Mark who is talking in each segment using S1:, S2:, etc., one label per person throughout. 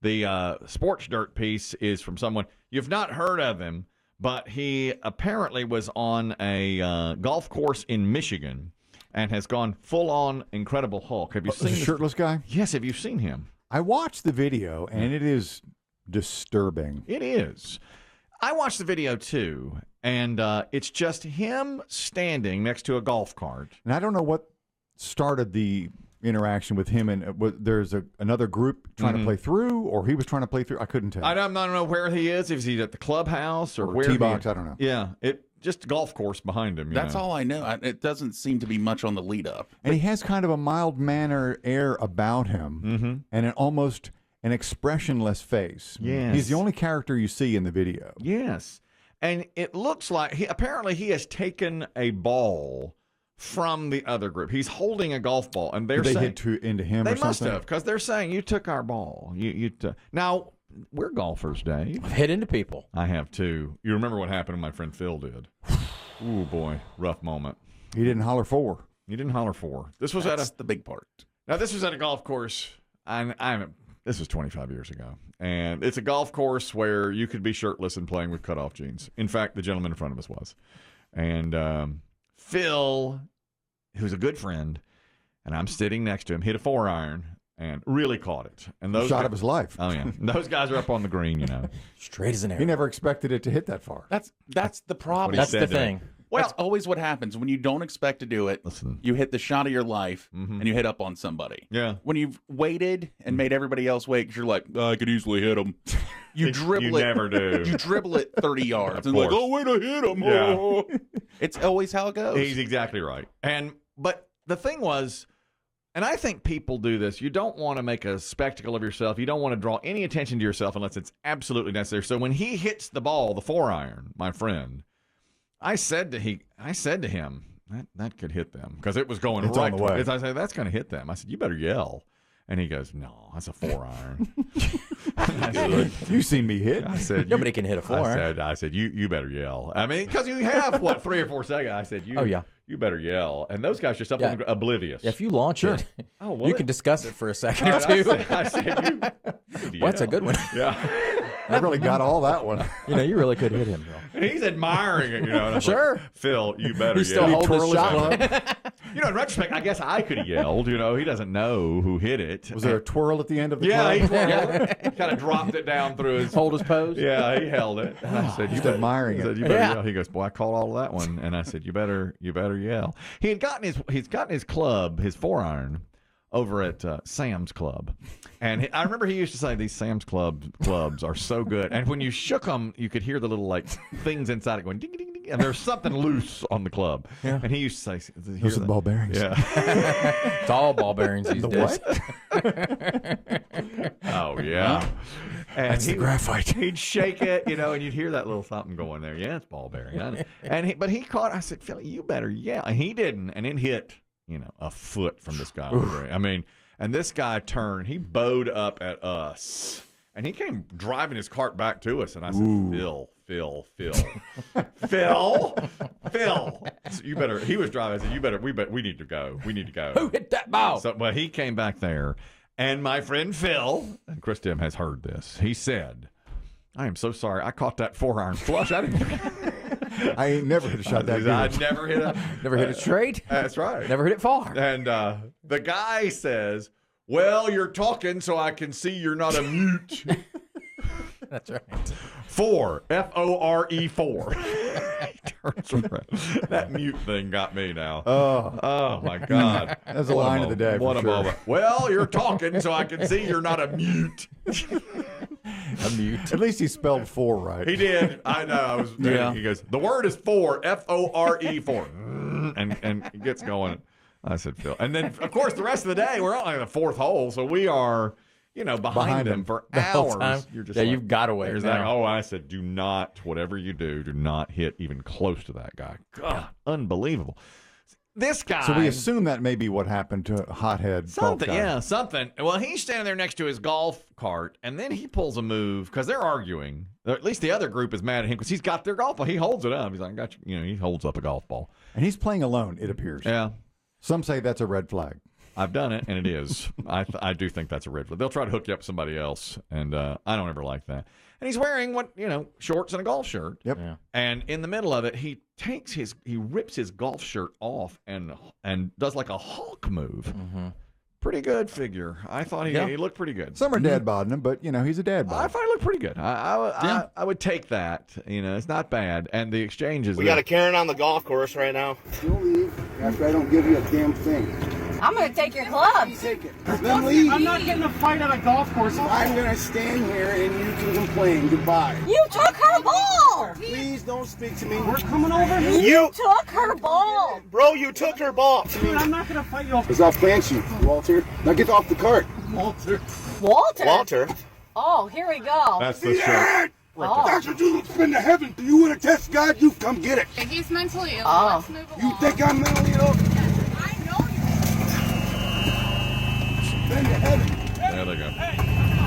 S1: The sports dirt piece is from someone you've not heard of him, but he apparently was on a golf course in Michigan and has gone full-on Incredible Hulk. Have you seen
S2: the shirtless guy?
S1: Yes, have you seen him?
S2: I watched the video, and it is disturbing.
S1: It is. I watched the video, too, and it's just him standing next to a golf cart.
S2: And I don't know what started the interaction with him, and there's another group trying to play through, or he was trying to play through. I couldn't tell.
S1: I don't know where he is, if he's at the clubhouse or where
S2: T-box, I don't know.
S1: Yeah, just a golf course behind him.
S3: That's all I know. It doesn't seem to be much on the lead up.
S2: And he has kind of a mild-mannered air about him, and almost an expressionless face.
S1: Yes.
S2: He's the only character you see in the video.
S1: Yes. And it looks like apparently he has taken a ball from the other group. He's holding a golf ball, and they're saying
S2: hit into him
S1: they
S2: or something?
S1: must have, because they're saying you took our ball. Now, we're golfers, Dave.
S4: I've hit into people.
S1: I have too. You remember what happened to my friend Phil did. Ooh, boy, rough moment.
S2: He didn't holler for.
S1: He didn't holler for. This was
S3: That's the big part.
S1: Now, this was at a golf course. This was 25 years ago. And it's a golf course where you could be shirtless and playing with cutoff jeans. In fact, the gentleman in front of us was. And Phil, who's a good friend, and I'm sitting next to him, hit a 4-iron and really caught it. And those
S2: shot of his life.
S1: Oh, yeah. Those guys are up on the green,
S4: Straight as an arrow.
S2: He never expected it to hit that far.
S3: That's the problem.
S4: That's the thing.
S3: Well, that's always what happens when you don't expect to do it.
S1: Listen.
S3: You hit the shot of your life, and you hit up on somebody.
S1: Yeah.
S3: When you've waited and made everybody else wait because you're like, I could easily hit him. You dribble it.
S1: You never do.
S3: You dribble it 30 yards and
S1: course.
S3: like, oh, wait, I hit him.
S1: Yeah.
S3: Oh. It's always how it goes.
S1: He's exactly right. But the thing was, and I think people do this, you don't want to make a spectacle of yourself. You don't want to draw any attention to yourself unless it's absolutely necessary. So when he hits the ball, the 4-iron, my friend, I said to him, that could hit them because it was going right
S2: on the way.
S1: I said, that's going to hit them. I said, you better yell. And he goes, no, that's a 4-iron. I said,
S2: You've seen me hit.
S1: I said,
S4: Nobody can hit a 4-iron.
S1: I said, you better yell. I mean, because you have, 3 or 4 seconds. I said, you better yell. And those guys just oblivious.
S4: Yeah, if you launch it, you can discuss it for a second or two.
S1: I said,
S4: well, that's a good one.
S1: Yeah.
S2: I really got all that one.
S4: You really could hit him, Bill.
S1: He's admiring it, And I
S4: Sure.
S1: Like, Phil, you better
S4: He still
S1: yell.
S4: holds his shot.
S1: In retrospect, I guess I could have yelled. He doesn't know who hit it.
S2: Was there a twirl at the end of the
S1: Yeah,
S2: club?
S1: he kind of dropped it down through his...
S4: Hold his pose?
S1: Yeah, he held it. And I said,
S2: Just admiring it.
S1: You better yell. He goes, boy, I caught all of that one. And I said, you better yell. He's gotten his club, his 4-iron, over at Sam's Club. And I remember he used to say these Sam's clubs are so good. And when you shook them, you could hear the little things inside it going ding, ding, ding. And there's something loose on the club. Yeah. And he used to say,
S2: those are the ball bearings.
S1: Yeah.
S4: It's all ball bearings these days.
S1: Oh, yeah. And
S2: That's the graphite.
S1: He'd shake it, and you'd hear that little something going there. Yeah, it's ball bearing. But he caught. I said, Phil, you better yell. And he didn't. And it hit, a foot from this guy. I mean, and this guy turned. He bowed up at us, and he came driving his cart back to us. And I said, Phil. So you better. He was driving. I said, you better. We need to go.
S4: Who hit that ball?
S1: But he came back there. And my friend Phil, and Chris Demm has heard this, he said, I am so sorry. I caught that 4-iron flush. I
S2: ain't never hit a shot that good.
S1: I never hit
S4: it straight.
S1: That's right.
S4: Never hit it far.
S1: And the guy says, well, you're talking so I can see you're not a mute.
S4: That's right.
S1: 4, F-O-R-E 4. He turns around. That mute thing got me now. Oh my God.
S2: That's a line of the day.
S1: What
S2: for
S1: a
S2: sure.
S1: moment. Well, you're talking so I can see you're not a mute.
S2: A mute. At least he spelled 4 right.
S1: He did. I know. He goes, the word is 4, F-O-R-E 4. And it gets going. I said, Phil. And then, of course, the rest of the day, we're only on the 4th hole, so we are... behind them for hours.
S4: You're just you've got to wait.
S1: I said, do not, whatever you do not hit even close to that guy. God, unbelievable. This guy.
S2: So we assume that may be what happened to Hothead.
S1: Something, yeah, something. Well, he's standing there next to his golf cart, and then he pulls a move because they're arguing. Or at least the other group is mad at him because he's got their golf ball. He holds it up. He's like, I got you. He holds up a golf ball.
S2: And he's playing alone, it appears.
S1: Yeah.
S2: Some say that's a red flag.
S1: I've done it, and it is. I do think that's a red flag. They'll try to hook you up with somebody else, and I don't ever like that. And he's wearing shorts and a golf shirt.
S2: Yep.
S4: Yeah.
S1: And in the middle of it, he rips his golf shirt off and does like a Hulk move.
S4: Mm-hmm.
S1: Pretty good figure. I thought he looked pretty good.
S2: Some are dad bodding him, but he's a dad bod.
S1: I thought he looked pretty good. I would take that. It's not bad. And the exchanges.
S5: We got a Karen on the golf course right now.
S6: You'll leave after I don't give you a damn thing.
S7: I'm going to take your clubs.
S6: Take it. Then leave.
S5: I'm not getting a fight at a golf course.
S6: I'm going to stand here and you can complain. Goodbye.
S7: You took her ball.
S6: Please don't speak to me.
S5: We're coming over here.
S7: You took her ball.
S5: Bro, you took her ball.
S6: Dude,
S5: I'm not going to fight you.
S6: Because I'll plant you, Walter. Now get off the cart.
S5: Walter.
S7: Walter? Oh, here we go.
S1: That's the shirt.
S6: That's what you spend to heaven. Do you want to test God? You come get it.
S8: He's mentally ill.
S7: Oh.
S8: Let's move along.
S6: You think I'm mentally ill?
S8: I know you.
S6: Spend to heaven.
S1: There they go.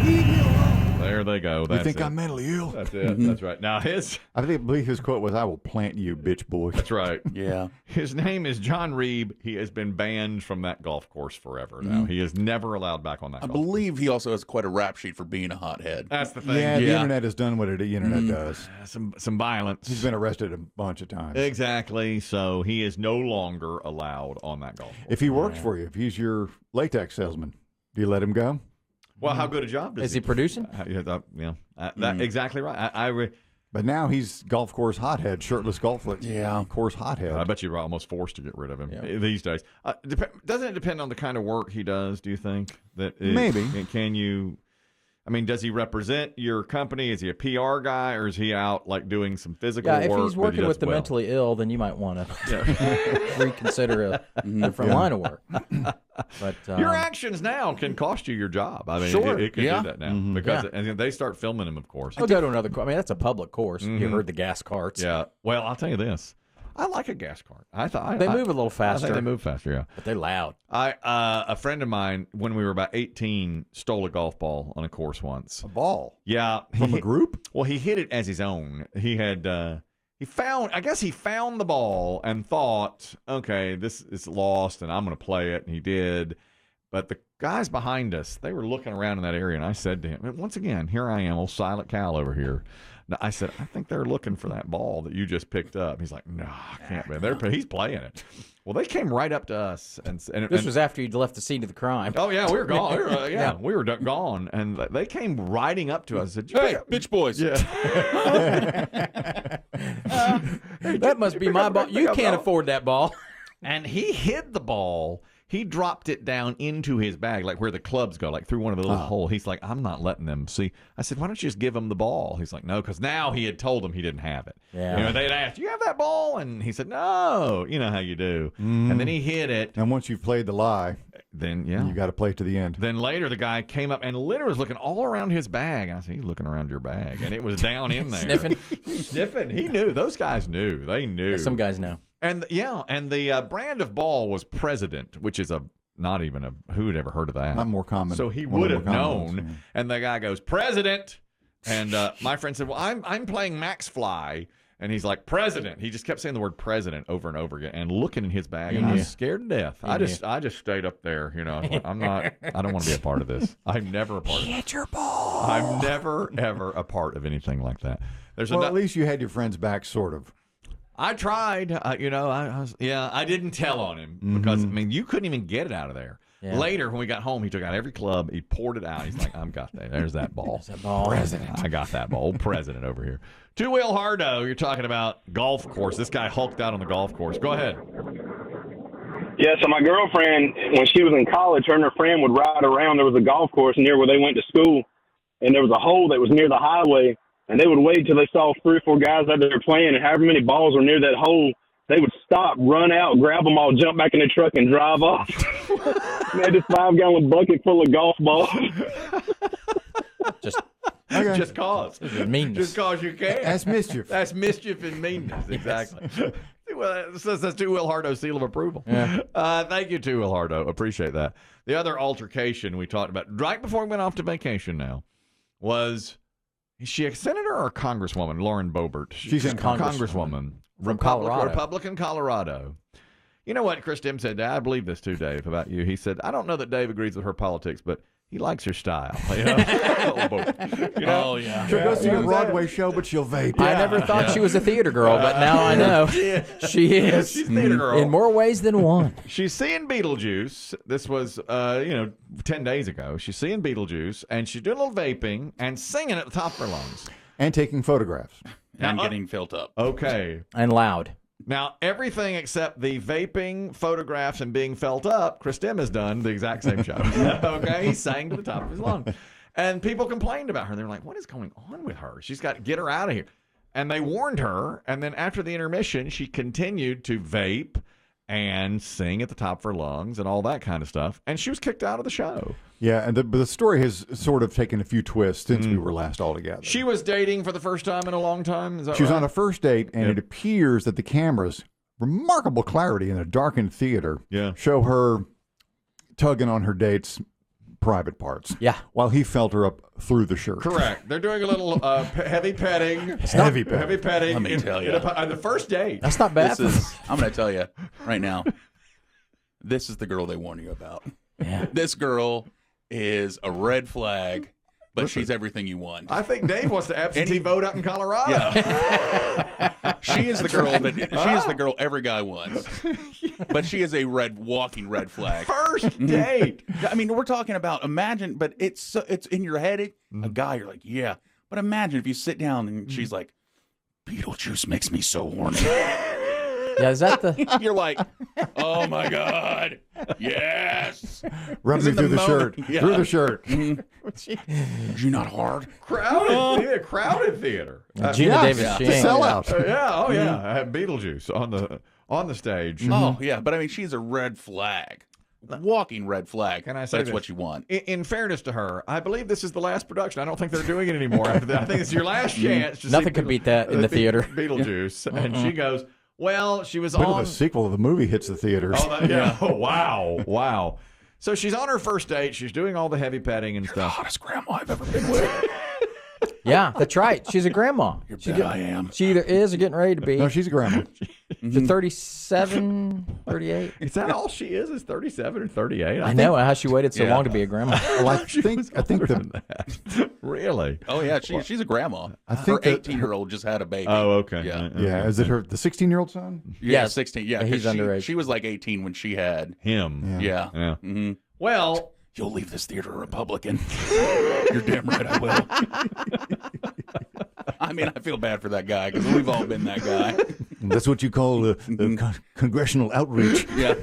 S6: Leave me alone.
S1: There they go.
S2: You
S1: That's
S2: think
S1: it.
S2: I'm mentally ill?
S1: That's it. That's right. Now
S2: I believe his quote was, "I will plant you, bitch boy."
S1: That's right.
S3: Yeah.
S1: His name is John Reeb. He has been banned from that golf course forever now. He is never allowed back on that
S3: I
S1: golf course.
S3: believe he also has quite a rap sheet for being a hothead.
S1: That's the thing.
S2: Yeah, the
S3: Yeah.
S2: internet has done what the internet does.
S1: Some violence.
S2: He's been arrested a bunch of times.
S1: Exactly. So he is no longer allowed on that golf course.
S2: If he works for you, if he's your latex salesman, do you let him go?
S1: Well, how good a job does
S4: Is he producing?
S1: Exactly right.
S2: But now he's golf course hothead, shirtless golf
S3: Yeah.
S2: course hothead.
S1: I bet you're almost forced to get rid of him
S4: Yeah.
S1: these days. Doesn't it depend on the kind of work he does, do you think?
S2: Maybe.
S1: Can you... I mean, does he represent your company? Is he a PR guy, or is he out like doing some physical
S4: Yeah,
S1: work?
S4: if he's
S1: but he
S4: working
S1: does
S4: with the
S1: well?
S4: mentally ill, then you might want to reconsider a different line of work. But
S1: Your actions now can cost you your job. I mean,
S4: Sure.
S1: it can
S3: Yeah.
S1: do that now because and they start filming him, of course.
S4: I'll go to another. I mean, that's a public course. You heard the gas carts.
S1: Yeah. Well, I'll tell you this. I like a gas cart.
S4: They move a little
S1: I
S4: faster.
S1: think they move faster. Yeah.
S4: But they're loud.
S1: A friend of mine, when we were about 18, stole a golf ball on a course once.
S2: A ball
S1: Yeah.
S2: from a group.
S1: Well, he hit it as his own. He had he found the ball and thought, okay, this is lost and I'm going to play it, and he did. But the guys behind us, they were looking around in that area, and I said to him, once again, here I am, old Silent Cal over here. I said, I think they're looking for that ball that you just picked up. He's like, no, I can't be. He's playing it. Well, they came right up to us. And
S4: This was after you'd left the scene of the crime.
S1: Oh, yeah, we were gone. We were gone. And they came riding up to us and said,
S3: Hey, bitch boys.
S1: Yeah.
S4: That must be my ball. You can't afford that ball.
S1: And he hid the ball. He dropped it down into his bag, like where the clubs go, like through one of the little holes. He's like, I'm not letting them see. I said, why don't you just give him the ball? He's like, no, because now he had told them he didn't have it.
S4: Yeah.
S1: They'd asked, you have that ball? And he said, no. You know how you do. And then he hid it.
S2: And once you've played the lie,
S1: Then, yeah.
S2: you got to play to the end.
S1: Then later, the guy came up and literally was looking all around his bag. I said, he's looking around your bag. And it was down in there. Sniffing. He knew. Those guys knew. They knew.
S4: Some guys know.
S1: And the brand of ball was President, which is not even who'd ever heard of that?
S2: Not more common.
S1: So he
S2: One
S1: would
S2: of the
S1: have
S2: more common
S1: known.
S2: ones, yeah.
S1: And the guy goes, President. And my friend said, well, I'm playing Max Fly. And he's like, President. He just kept saying the word President over and over again and looking in his bag. And I was scared to death. I just stayed up there. I don't want to be a part of this. I'm never a part of it.
S2: Hit your ball.
S1: I'm never, ever a part of anything like that.
S2: Well, at least you had your friend's back, sort of.
S1: I tried, I didn't tell on him because, you couldn't even get it out of there.
S4: Yeah.
S1: Later, when we got home, he took out every club. He poured it out. He's like, I've got that. There's that ball.
S4: President.
S1: I got that ball. Old President over here. Two-wheel Hardo, you're talking about golf course. This guy hulked out on the golf course. Go ahead.
S9: Yeah, so my girlfriend, when she was in college, her and her friend would ride around. There was a golf course near where they went to school, and there was a hole that was near the highway. And they would wait till they saw 3 or 4 guys out there playing, and however many balls were near that hole, they would stop, run out, grab them all, jump back in the truck, and drive off. They had this 5-gallon bucket full of golf balls.
S1: Just cause.
S4: Meanness.
S1: Just cause you can.
S2: That's mischief.
S1: That's mischief and meanness. Exactly. Well, that's Two-Wheel Hardo's seal of approval.
S4: Yeah.
S1: Thank you, Two-Wheel Hardo. Appreciate that. The other altercation we talked about right before we went off to vacation now was... Is she a senator or a congresswoman? Lauren Boebert.
S2: She's a
S1: congresswoman.
S4: From Colorado.
S1: Republican Colorado. You know what Chris Demm said? I believe this too, Dave, about you. He said, I don't know that Dave agrees with her politics, but he likes her style. You know?
S3: Oh, yeah.
S2: She'll go see a Broadway show, but she'll vape.
S4: I never thought she was a theater girl, but now I know she is.
S1: She's a theater girl.
S4: In more ways than one.
S1: She's seeing Beetlejuice. This was, 10 days ago. She's seeing Beetlejuice, and she's doing a little vaping and singing at the top of her lungs.
S2: And taking photographs.
S3: And getting filled up.
S1: Okay.
S4: And loud.
S1: Now, everything except the vaping, photographs, and being felt up, Chris Demm has done the exact same show. Okay? He sang to the top of his lungs. And people complained about her. They were like, what is going on with her? She's got to get her out of here. And they warned her. And then after the intermission, she continued to vape and sing at the top of her lungs and all that kind of stuff. And she was kicked out of the show.
S2: Yeah, and the story has sort of taken a few twists since we were last all together.
S1: She was dating for the first time in a long time. Is that
S2: She was
S1: right?
S2: on a first date, and it appears that the cameras, remarkable clarity in a darkened theater, show her tugging on her date's private parts.
S4: Yeah.
S2: While he felt her up through the shirt.
S1: Correct. They're doing a little heavy petting.
S2: Heavy petting.
S1: Heavy petting.
S3: Let me tell you.
S1: On the first date.
S4: That's not bad.
S3: I'm going to tell you right now, this is the girl they warn you about.
S4: Yeah.
S3: This girl is a red flag, but she's everything you want.
S1: I think Dave wants to absentee vote out in Colorado.
S3: Yeah. She is the girl she is the girl every guy wants. But she is a walking red flag.
S1: First date.
S3: I mean, we're talking about but it's in your head. A guy, you're like, yeah. But imagine if you sit down and she's like, Beetlejuice makes me so horny.
S4: Yeah, is that the...
S3: You're like, oh my God, yes.
S2: Rub me through the shirt.
S3: Yeah.
S2: Through the shirt.
S3: Is you not hard?
S1: Crowded theater.
S4: Gina Davis.
S2: Yeah.
S4: She
S2: To
S4: ain't
S2: sell
S4: out.
S2: out.
S1: I had Beetlejuice on the stage.
S3: Oh yeah, but I mean, she's a red flag, walking red flag.
S1: Can I say
S3: that's
S1: this?
S3: what you want?
S1: In fairness to her, I believe this is the last production. I don't think they're doing it anymore after that. I think it's your last chance. To
S4: Nothing
S1: see
S4: could beat that in the theater.
S1: Beetlejuice, and she goes, "Well, she was
S2: Wait till
S1: on
S2: the sequel of the movie hits the theaters.
S1: Oh, wow. So she's on her first date. She's doing all the heavy petting and
S3: The
S1: stuff.
S3: hottest grandma I've ever been with.
S4: Yeah, that's right. She's a grandma.
S3: I am.
S4: She either is or getting ready to be.
S2: No, she's a grandma.
S4: She's 37, 38.
S1: Is that all she is 37 or 38?
S4: I know how she waited so long to be a grandma.
S2: Well, I think
S1: that. Really?
S3: Oh yeah, she's a grandma.
S2: I think
S3: her
S2: that-
S3: 18-year-old just had a baby.
S1: Oh, okay.
S3: Yeah.
S2: Yeah, is it the 16-year-old son?
S3: Yeah,
S4: Yes.
S3: 16. Yeah,
S4: He's
S3: 'cause
S4: underage.
S3: She was like 18 when she had.
S1: Him.
S3: Yeah.
S1: Yeah.
S3: Mm-hmm.
S1: Well,
S3: You'll leave this theater a Republican. You're damn right I will. I mean, I feel bad for that guy because we've all been that guy.
S2: That's what you call congressional outreach.
S3: Yeah.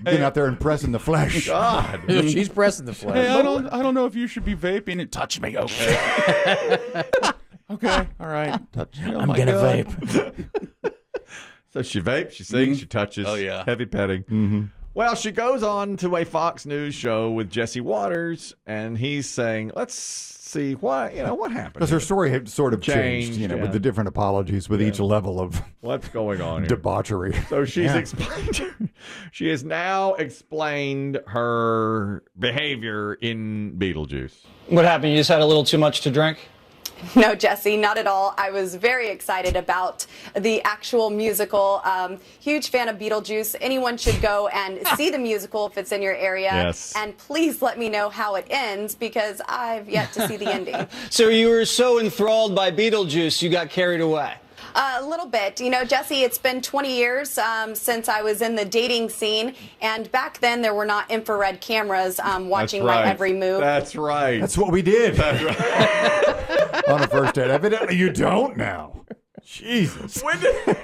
S2: Getting out there and pressing the flesh.
S1: God.
S4: She's pressing the flag.
S3: Hey, I don't know if you should be vaping and touch me. Okay. Okay. All right. Touch me. Oh
S4: I'm
S3: my
S4: gonna
S3: God.
S4: vape.
S1: So she vapes, she sings, she touches.
S3: Oh, yeah.
S1: Heavy petting. Well, she goes on to a Fox News show with Jesse Waters, and he's saying, let's see what happened.
S2: Because her story had sort of changed,
S1: Changed,
S2: with the different apologies with each level of
S1: What's going on here?
S2: debauchery.
S1: So she's explained. She has now explained her behavior in Beetlejuice.
S5: What happened? You just had a little too much to drink?
S8: No, Jesse, not at all. I was very excited about the actual musical. Huge fan of Beetlejuice. Anyone should go and see the musical if it's in your area.
S1: Yes.
S8: And please let me know how it ends because I've yet to see the ending.
S5: So you were so enthralled by Beetlejuice, you got carried away.
S8: A little bit. You know, Jesse, it's been 20 years since I was in the dating scene. And back then, there were not infrared cameras watching my every move.
S1: That's right.
S2: That's what we did on a first date. Evidently, you don't now. Jesus.
S1: When did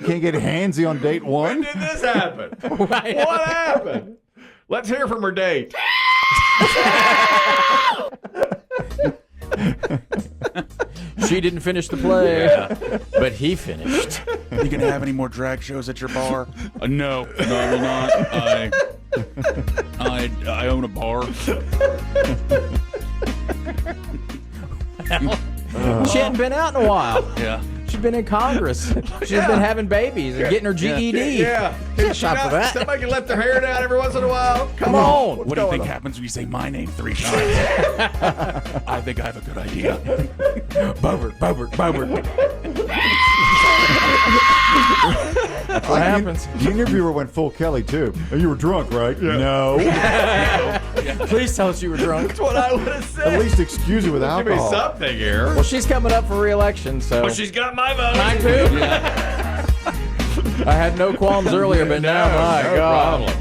S2: Can't get handsy on date one?
S1: this happen? What happened? Let's hear from her date.
S4: She didn't finish the play, but he finished.
S3: You gonna have any more drag shows at your bar? No, I will not. I own a bar.
S4: She hadn't been out in a while.
S3: Yeah.
S4: She's been in Congress. She's been having babies and getting her GED.
S1: Yeah. Can
S4: time for that.
S1: Somebody can let their hair down every once in a while.
S4: Come on.
S3: What do you think happens when you say my name 3 times? I think I have a good idea. Boebert.
S4: That's what happens.
S2: The interviewer went full Kelly, too. Oh, you were drunk, right? No.
S4: Please tell us you were drunk.
S1: That's what I would have said.
S2: At least excuse it with
S1: Give me
S2: alcohol.
S1: something here.
S4: Well, she's coming up for re-election, so.
S1: Well, she's got my vote.
S4: Mine too. I had no qualms earlier, but now, my
S1: no
S4: God.
S1: problem.